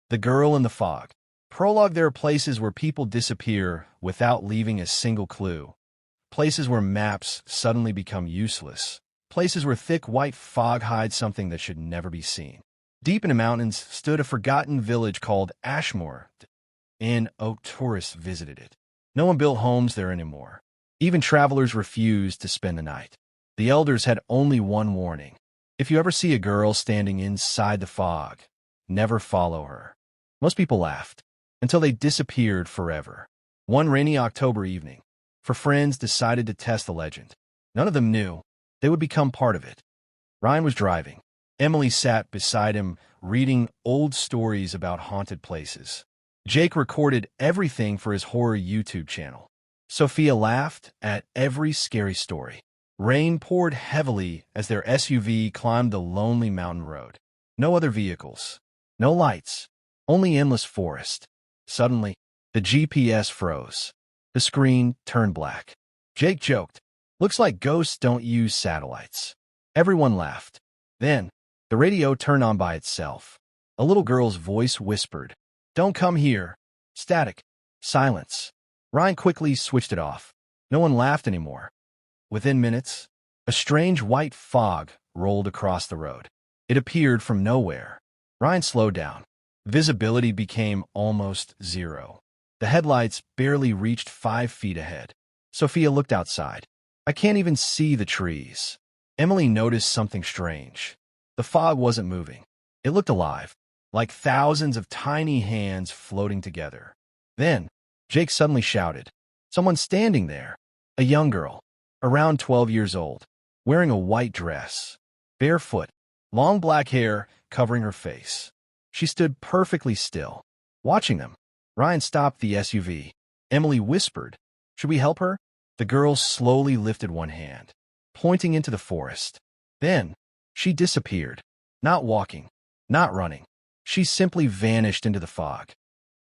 The Girl in the Fog. Prologue. There are places where people disappear without leaving a single clue. Places where maps suddenly become useless. Places where thick white fog hides something that should never be seen. Deep in the mountains stood a forgotten village called Ashmore, and tourists visited it. No one built homes there anymore. Even travelers refused to spend the night. The elders had only one warning. If you ever see a girl standing inside the fog, never follow her. Most people laughed, until they disappeared forever. One rainy October evening, four friends decided to test the legend. None of them knew they would become part of it. Ryan was driving. Emily sat beside him, reading old stories about haunted places. Jake recorded everything for his horror YouTube channel. Sophia laughed at every scary story. Rain poured heavily as their SUV climbed the lonely mountain road. No other vehicles. No lights. Only endless forest. Suddenly, the GPS froze. The screen turned black. Jake joked, "Looks like ghosts don't use satellites." Everyone laughed. Then, the radio turned on by itself. A little girl's voice whispered, "Don't come here." Static. Silence. Ryan quickly switched it off. No one laughed anymore. Within minutes, a strange white fog rolled across the road. It appeared from nowhere. Ryan slowed down. Visibility became almost zero. The headlights barely reached 5 feet ahead. Sophia looked outside. "I can't even see the trees." Emily noticed something strange. The fog wasn't moving. It looked alive, like thousands of tiny hands floating together. Then, Jake suddenly shouted, "Someone's standing there." A young girl, around 12 years old, wearing a white dress, barefoot, long black hair covering her face. She stood perfectly still, watching them. Ryan stopped the SUV. Emily whispered, "Should we help her?" The girl slowly lifted one hand, pointing into the forest. Then, she disappeared. Not walking, not running. She simply vanished into the fog.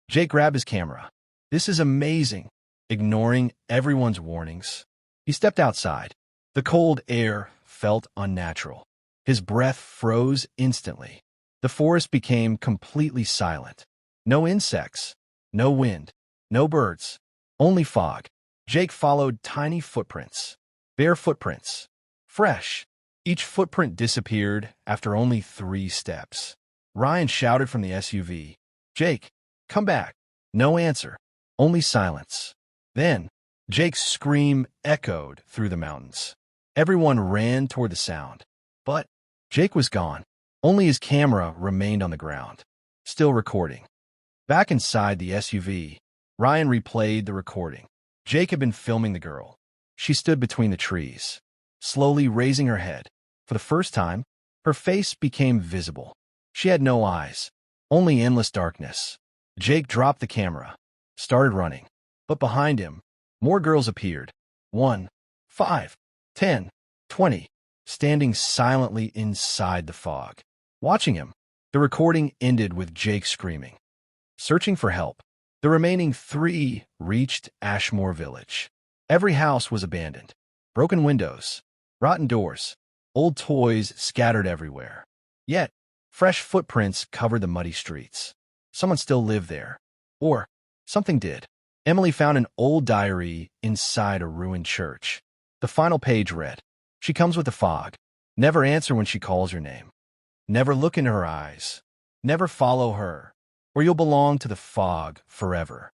Jake grabbed his camera. "This is amazing." Ignoring everyone's warnings, he stepped outside. The cold air felt unnatural. His breath froze instantly. The forest became completely silent. No insects, no wind, no birds, only fog. Jake followed tiny footprints, bare footprints, fresh. Each footprint disappeared after only 3 steps. Ryan shouted from the SUV, "Jake, come back." No answer, only silence. Then, Jake's scream echoed through the mountains. Everyone ran toward the sound. But Jake was gone. Only his camera remained on the ground, still recording. Back inside the SUV, Ryan replayed the recording. Jake had been filming the girl. She stood between the trees, slowly raising her head. For the first time, her face became visible. She had no eyes, only endless darkness. Jake dropped the camera, started running. But behind him, more girls appeared. 1, 5, 10, 20, standing silently inside the fog. Watching him, the recording ended with Jake screaming, searching for help. The remaining 3 reached Ashmore Village. Every house was abandoned. Broken windows, rotten doors, old toys scattered everywhere. Yet, fresh footprints covered the muddy streets. Someone still lived there. Or, something did. Emily found an old diary inside a ruined church. The final page read, "She comes with the fog. Never answer when she calls your name. Never look into her eyes. Never follow her, or you'll belong to the fog forever."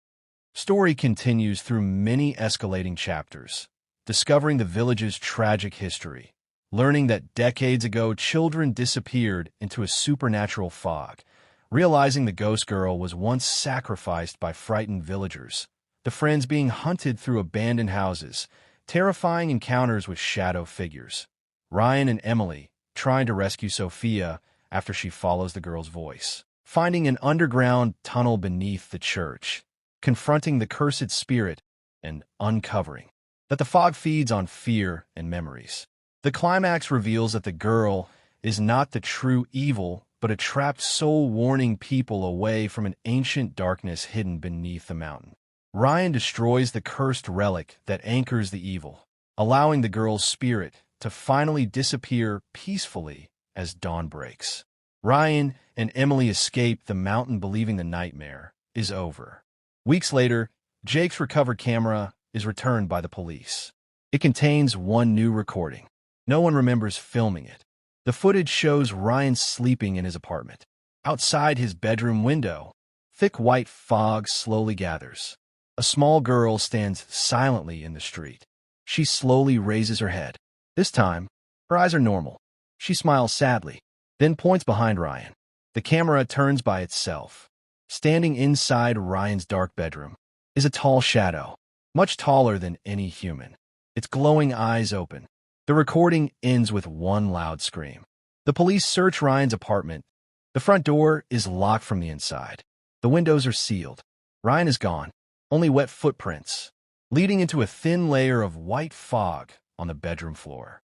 Story continues through many escalating chapters, discovering the village's tragic history, learning that decades ago children disappeared into a supernatural fog, realizing the ghost girl was once sacrificed by frightened villagers, the friends being hunted through abandoned houses, terrifying encounters with shadow figures, Ryan and Emily trying to rescue Sophia after she follows the girl's voice, finding an underground tunnel beneath the church, confronting the cursed spirit, and uncovering that the fog feeds on fear and memories. The climax reveals that the girl is not the true evil, but a trapped soul warning people away from an ancient darkness hidden beneath the mountain. Ryan destroys the cursed relic that anchors the evil, allowing the girl's spirit to finally disappear peacefully as dawn breaks. Ryan and Emily escape the mountain believing the nightmare is over. Weeks later, Jake's recovered camera is returned by the police. It contains one new recording. No one remembers filming it. The footage shows Ryan sleeping in his apartment. Outside his bedroom window, thick white fog slowly gathers. A small girl stands silently in the street. She slowly raises her head. This time, her eyes are normal. She smiles sadly, then points behind Ryan. The camera turns by itself. Standing inside Ryan's dark bedroom is a tall shadow, much taller than any human. Its glowing eyes open. The recording ends with one loud scream. The police search Ryan's apartment. The front door is locked from the inside. The windows are sealed. Ryan is gone. Only wet footprints, leading into a thin layer of white fog on the bedroom floor.